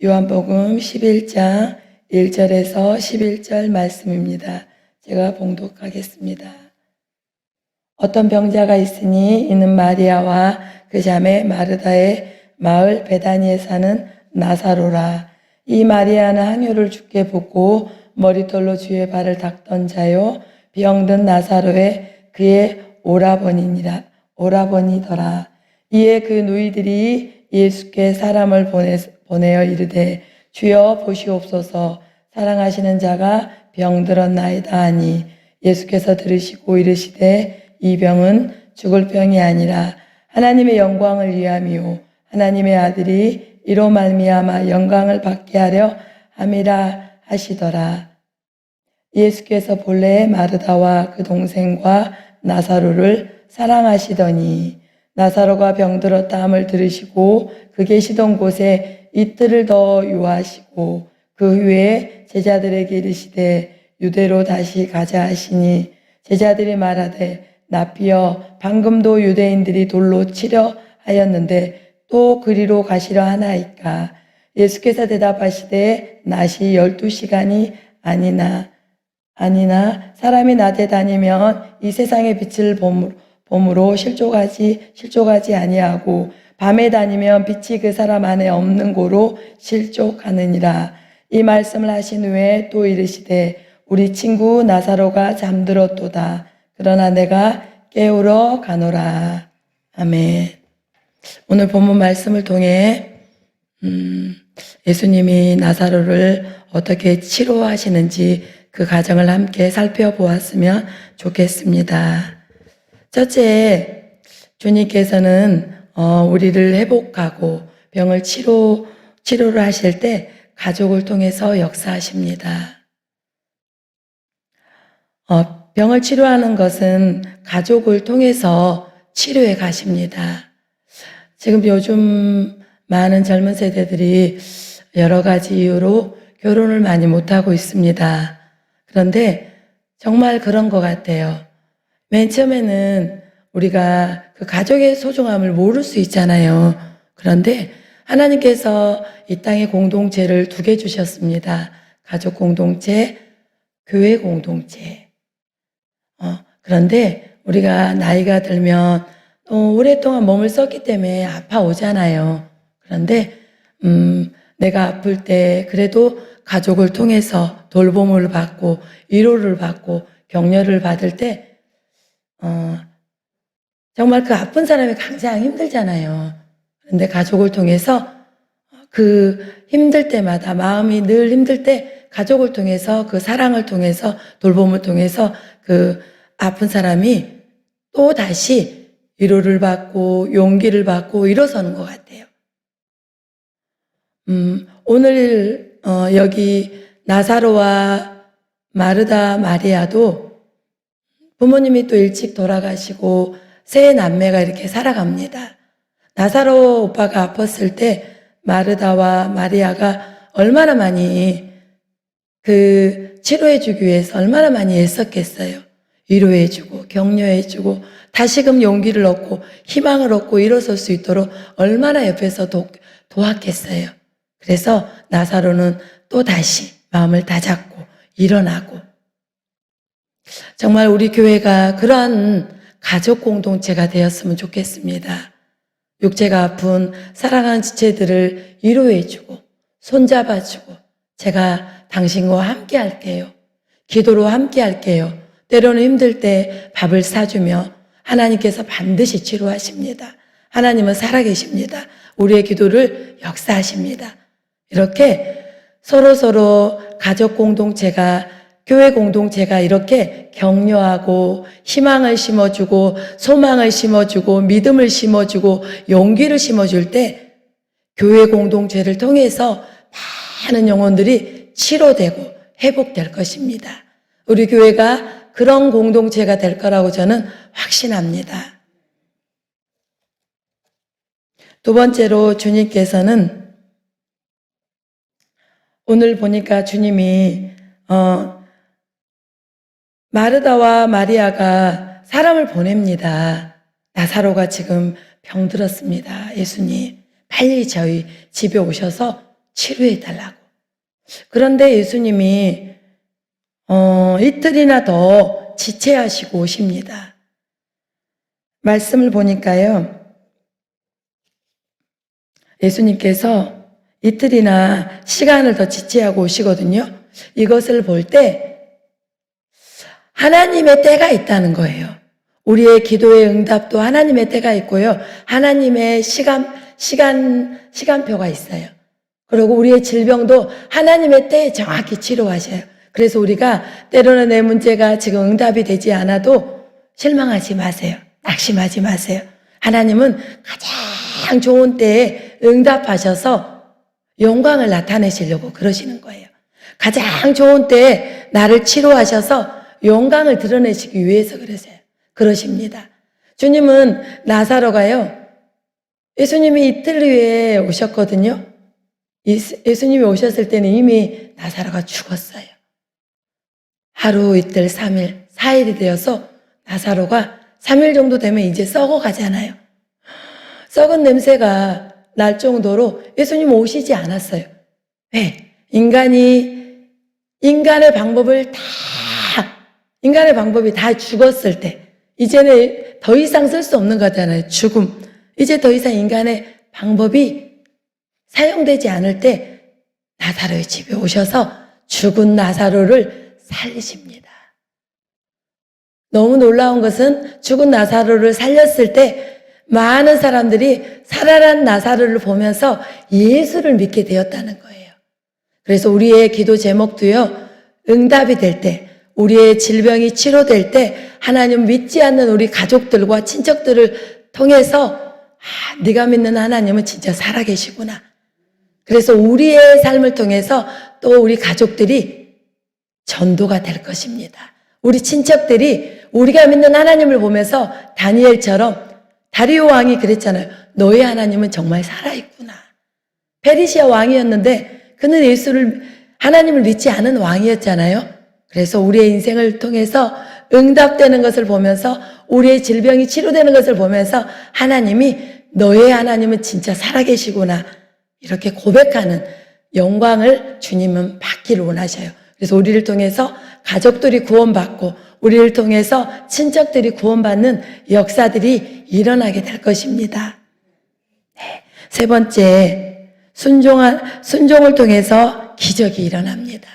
요한복음 11장 1절에서 11절 말씀입니다. 제가 봉독하겠습니다. 어떤 병자가 있으니 이는 마리아와 그 자매 마르다의 마을 베다니에 사는 나사로라. 이 마리아는 항요를 주께 붓고 머리털로 주의 발을 닦던 자요, 병든 나사로의 그의 오라버니더라. 이에 그 누이들이 예수께 사람을 보내어 이르되 주여 보시옵소서, 사랑하시는 자가 병들었나이다 하니, 예수께서 들으시고 이르시되 이 병은 죽을 병이 아니라 하나님의 영광을 위함이요 하나님의 아들이 이로 말미암아 영광을 받게 하려 함이라 하시더라. 예수께서 본래 마르다와 그 동생과 나사로를 사랑하시더니 나사로가 병들었다 함을 들으시고 그 계시던 곳에 이틀을 더 유하시고 그 후에 제자들에게 이르시되 유대로 다시 가자 하시니, 제자들이 말하되 나피여 방금도 유대인들이 돌로 치려 하였는데 또 그리로 가시려 하나이까? 예수께서 대답하시되 낮이 12시간이 아니나 사람이 낮에 다니면 이 세상의 빛을 봄으로 실족하지 아니하고 밤에 다니면 빛이 그 사람 안에 없는 고로 실족하느니라. 이 말씀을 하신 후에 또 이르시되 우리 친구 나사로가 잠들었도다. 그러나 내가 깨우러 가노라. 아멘. 오늘 본문 말씀을 통해 예수님이 나사로를 어떻게 치료하시는지 그 과정을 함께 살펴보았으면 좋겠습니다. 첫째, 주님께서는 우리를 회복하고 병을 치료를 하실 때 가족을 통해서 역사하십니다. 병을 치료하는 것은 가족을 통해서 치료해 가십니다. 지금 요즘 많은 젊은 세대들이 여러 가지 이유로 결혼을 많이 못하고 있습니다. 그런데 정말 그런 것 같아요. 맨 처음에는 우리가 그 가족의 소중함을 모를 수 있잖아요. 그런데 하나님께서 이 땅에 공동체를 두 개 주셨습니다. 가족 공동체, 교회 공동체. 그런데 우리가 나이가 들면 오랫동안 몸을 썼기 때문에 아파오잖아요. 그런데 내가 아플 때 그래도 가족을 통해서 돌봄을 받고 위로를 받고 격려를 받을 때 정말 그 아픈 사람이 가장 힘들잖아요. 그런데 가족을 통해서 그 힘들 때마다, 마음이 늘 힘들 때 가족을 통해서, 그 사랑을 통해서, 돌봄을 통해서 그 아픈 사람이 또 다시 위로를 받고 용기를 받고 일어서는 것 같아요. 오늘 여기 나사로와 마르다, 마리아도 부모님이 또 일찍 돌아가시고 세 남매가 이렇게 살아갑니다. 나사로 오빠가 아팠을 때 마르다와 마리아가 얼마나 많이 그 치료해주기 위해서 얼마나 많이 애썼겠어요. 위로해주고 격려해주고 다시금 용기를 얻고 희망을 얻고 일어설 수 있도록 얼마나 옆에서 도왔겠어요. 그래서 나사로는 또 다시 마음을 다잡고 일어나고, 정말 우리 교회가 그러한 가족 공동체가 되었으면 좋겠습니다. 육체가 아픈 사랑하는 지체들을 위로해주고 손잡아주고, 제가 당신과 함께 할게요. 기도로 함께 할게요. 때로는 힘들 때 밥을 사주며 하나님께서 반드시 치료하십니다. 하나님은 살아계십니다. 우리의 기도를 역사하십니다. 이렇게 서로 가족 공동체가, 교회 공동체가 이렇게 격려하고 희망을 심어주고 소망을 심어주고 믿음을 심어주고 용기를 심어줄 때 교회 공동체를 통해서 많은 영혼들이 치료되고 회복될 것입니다. 우리 교회가 그런 공동체가 될 거라고 저는 확신합니다. 두 번째로, 주님께서는 오늘 보니까 주님이 마르다와 마리아가 사람을 보냅니다. 나사로가 지금 병들었습니다. 예수님, 빨리 저희 집에 오셔서 치료해 달라고. 그런데 예수님이 이틀이나 더 지체하시고 오십니다. 말씀을 보니까요, 예수님께서 이틀이나 시간을 더 지체하고 오시거든요. 이것을 볼 때 하나님의 때가 있다는 거예요. 우리의 기도의 응답도 하나님의 때가 있고요. 하나님의 시간표가 있어요. 그리고 우리의 질병도 하나님의 때에 정확히 치료하셔요. 그래서 우리가 때로는 내 문제가 지금 응답이 되지 않아도 실망하지 마세요. 낙심하지 마세요. 하나님은 가장 좋은 때에 응답하셔서 영광을 나타내시려고 그러시는 거예요. 가장 좋은 때에 나를 치료하셔서 영광을 드러내시기 위해서 그러십니다. 주님은 나사로가요, 예수님이 이틀 후에 오셨거든요. 예수님이 오셨을 때는 이미 나사로가 죽었어요. 하루, 이틀, 3일, 4일이 되어서 나사로가 3일 정도 되면 이제 썩어가잖아요. 썩은 냄새가 날 정도로 예수님 오시지 않았어요. 왜? 인간의 방법이 다 죽었을 때, 이제는 더 이상 쓸 수 없는 거잖아요. 죽음. 이제 더 이상 인간의 방법이 사용되지 않을 때 나사로의 집에 오셔서 죽은 나사로를 살리십니다. 너무 놀라운 것은 죽은 나사로를 살렸을 때 많은 사람들이 살아난 나사로를 보면서 예수를 믿게 되었다는 거예요. 그래서 우리의 기도 제목도요, 응답이 될 때, 우리의 질병이 치료될 때 하나님 믿지 않는 우리 가족들과 친척들을 통해서 네가 믿는 하나님은 진짜 살아계시구나. 그래서 우리의 삶을 통해서 또 우리 가족들이 전도가 될 것입니다. 우리 친척들이 우리가 믿는 하나님을 보면서 다니엘처럼 다리오 왕이 그랬잖아요. 너의 하나님은 정말 살아있구나. 페르시아 왕이었는데 그는 하나님을 믿지 않은 왕이었잖아요. 그래서 우리의 인생을 통해서 응답되는 것을 보면서 우리의 질병이 치료되는 것을 보면서 하나님이 너의 하나님은 진짜 살아계시구나. 이렇게 고백하는 영광을 주님은 받기를 원하셔요. 그래서 우리를 통해서 가족들이 구원받고 우리를 통해서 친척들이 구원받는 역사들이 일어나게 될 것입니다. 네. 세 번째, 순종을 통해서 기적이 일어납니다.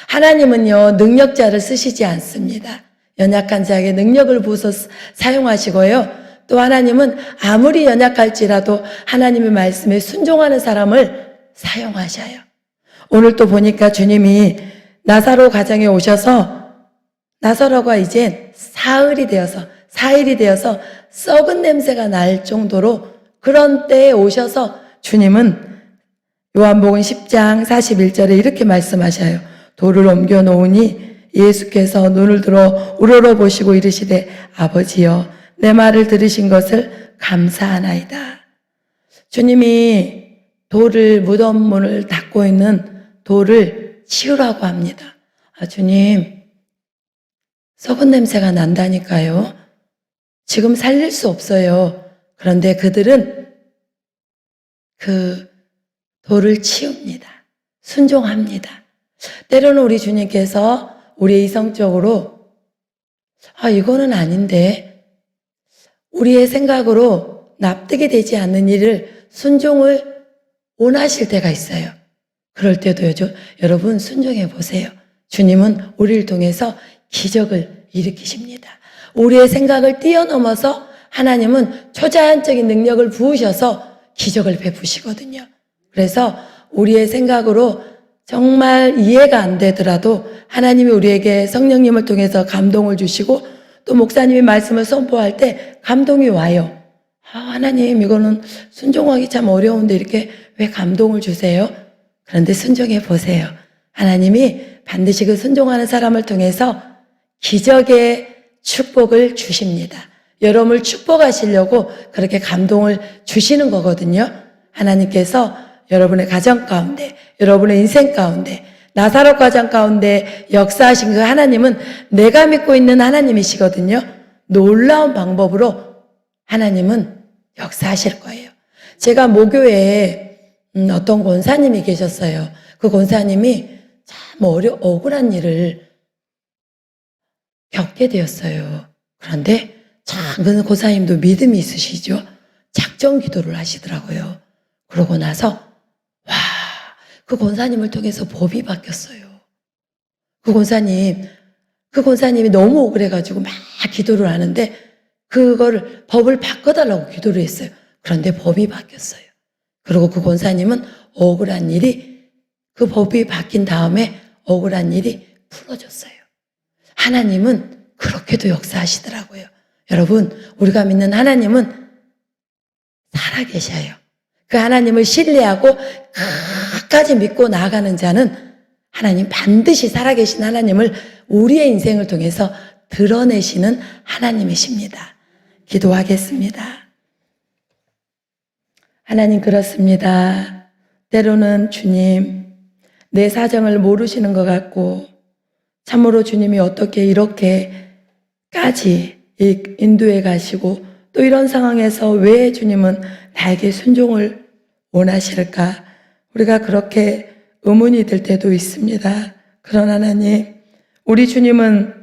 하나님은요, 능력자를 쓰시지 않습니다. 연약한 자에게 능력을 부어서 사용하시고요. 또 하나님은 아무리 연약할지라도 하나님의 말씀에 순종하는 사람을 사용하셔요. 오늘 또 보니까 주님이 나사로 가정에 오셔서 나사로가 이제 사흘이 되어서 4일이 되어서 썩은 냄새가 날 정도로 그런 때에 오셔서 주님은 요한복음 10장 41절에 이렇게 말씀하셔요. 돌을 옮겨 놓으니 예수께서 눈을 들어 우러러보시고 이르시되 아버지여 내 말을 들으신 것을 감사하나이다. 주님이 무덤 문을 닫고 있는 돌을 치우라고 합니다. 주님, 썩은 냄새가 난다니까요. 지금 살릴 수 없어요. 그런데 그들은 그 돌을 치웁니다. 순종합니다. 때로는 우리 주님께서 우리의 이성적으로 이거는 아닌데 우리의 생각으로 납득이 되지 않는 일을 순종을 원하실 때가 있어요. 그럴 때도요, 여러분 순종해 보세요. 주님은 우리를 통해서 기적을 일으키십니다. 우리의 생각을 뛰어넘어서 하나님은 초자연적인 능력을 부으셔서 기적을 베푸시거든요. 그래서 우리의 생각으로 정말 이해가 안 되더라도 하나님이 우리에게 성령님을 통해서 감동을 주시고 또 목사님이 말씀을 선포할 때 감동이 와요. 하나님 이거는 순종하기 참 어려운데 이렇게 왜 감동을 주세요? 그런데 순종해 보세요. 하나님이 반드시 그 순종하는 사람을 통해서 기적의 축복을 주십니다. 여러분을 축복하시려고 그렇게 감동을 주시는 거거든요. 하나님께서 여러분의 가정 가운데, 여러분의 인생 가운데, 나사렛 가정 가운데 역사하신 그 하나님은 내가 믿고 있는 하나님이시거든요. 놀라운 방법으로 하나님은 역사하실 거예요. 제가 모교에 어떤 권사님이 계셨어요. 그 권사님이 참 억울한 일을 겪게 되었어요. 그런데 참 그 권사님도 믿음이 있으시죠. 작정 기도를 하시더라고요. 그러고 나서 와, 그 권사님을 통해서 법이 바뀌었어요. 그 권사님이 너무 억울해가지고 막 기도를 하는데 그거를 법을 바꿔달라고 기도를 했어요. 그런데 법이 바뀌었어요. 그리고 그 권사님은 억울한 일이 그 법이 바뀐 다음에 억울한 일이 풀어졌어요. 하나님은 그렇게도 역사하시더라고요. 여러분, 우리가 믿는 하나님은 살아계셔요. 그 하나님을 신뢰하고 끝까지 믿고 나아가는 자는 하나님 반드시 살아계신 하나님을 우리의 인생을 통해서 드러내시는 하나님이십니다. 기도하겠습니다. 하나님, 그렇습니다. 때로는 주님, 내 사정을 모르시는 것 같고 참으로 주님이 어떻게 이렇게까지 인도해 가시고 또 이런 상황에서 왜 주님은 나에게 순종을 원하실까? 우리가 그렇게 의문이 들 때도 있습니다. 그러나 하나님, 우리 주님은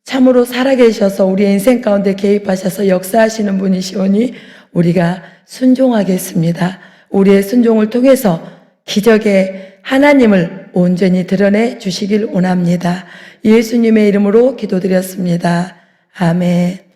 참으로 살아계셔서 우리의 인생 가운데 개입하셔서 역사하시는 분이시오니 우리가 순종하겠습니다. 우리의 순종을 통해서 기적의 하나님을 온전히 드러내 주시길 원합니다. 예수님의 이름으로 기도드렸습니다. 아멘.